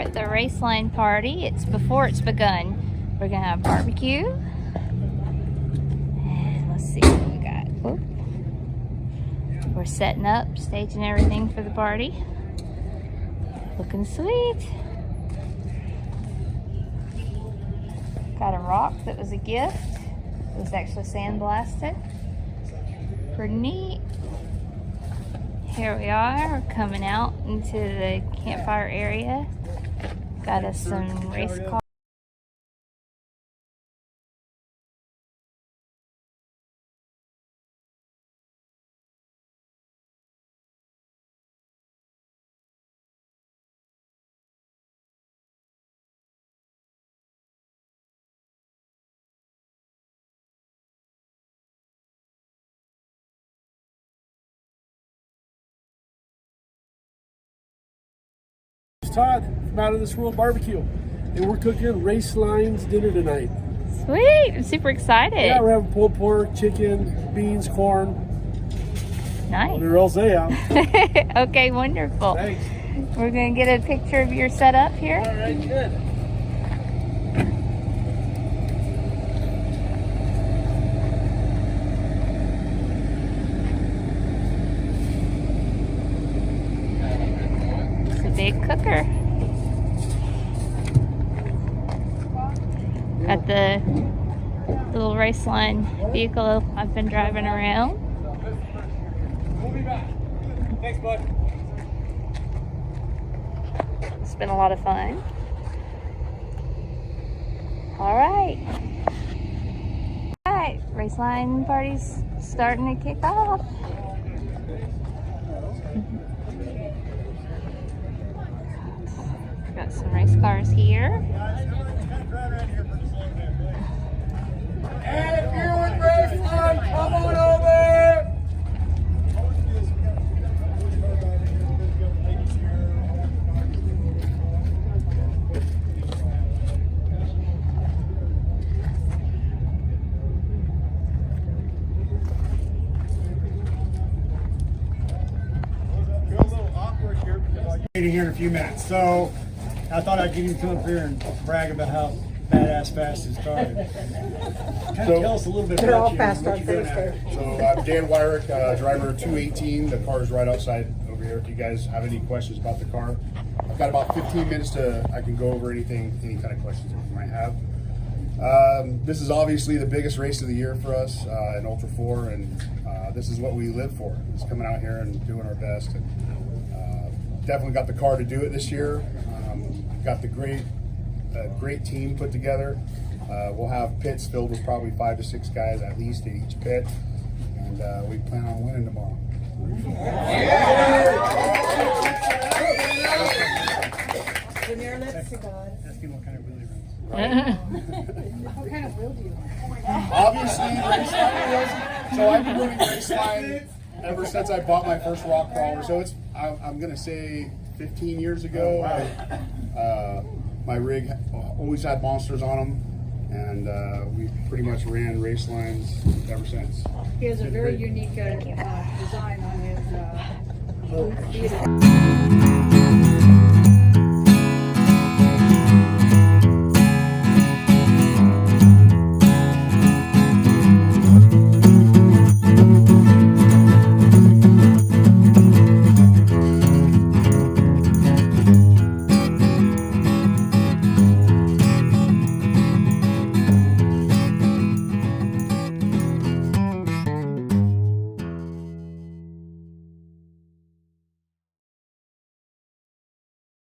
at the Raceline party. It's before it's begun. We're gonna have barbecue. And let's see what we got. Whoop. We're setting up, staging everything for the party. Looking sweet. Got a rock that was a gift. It was actually sandblasted. Pretty neat. Here we are, coming out into the campfire area. Got us some race cars. Todd from Out of This World Barbecue, and we're cooking Raceline's dinner tonight. Sweet! I'm super excited. Yeah, we're having pulled pork, chicken, beans, corn. Nice. Whatever else they have. Okay, wonderful. Thanks. We're gonna get a picture of your setup here. All right, good. Big cooker. Got the little Raceline vehicle I've been driving around. We'll be back. Thanks, bud. It's been a lot of fun. All right. All right, Raceline party's starting to kick off. Got some race cars here. Hey, if you're with Raceline, come on over. Here in a few minutes, so I thought I'd get you to come up here and brag about how badass fast his car is. Kind of tell us a little bit about you. Fast on Thursday. So I'm Dan Wyrick, driver 218. The car is right outside over here. If you guys have any questions about the car, I've got about 15 minutes I can go over any kind of questions that you might have. This is obviously the biggest race of the year for us in Ultra 4, and this is what we live for. It's coming out here and doing our best. And, definitely got the car to do it this year. Got the great team put together. We'll have pits filled with probably 5 to 6 guys at least in each pit, and we plan on winning tomorrow. Ask him what kind of wheel he runs. What kind of wheel do you want? Obviously, Raceline wheels. So I've been running Raceline ever since I bought my first rock crawler. So I'm gonna say 15 years ago. My rig always had monsters on them, and we pretty much ran Racelines ever since. He has a very unique design on his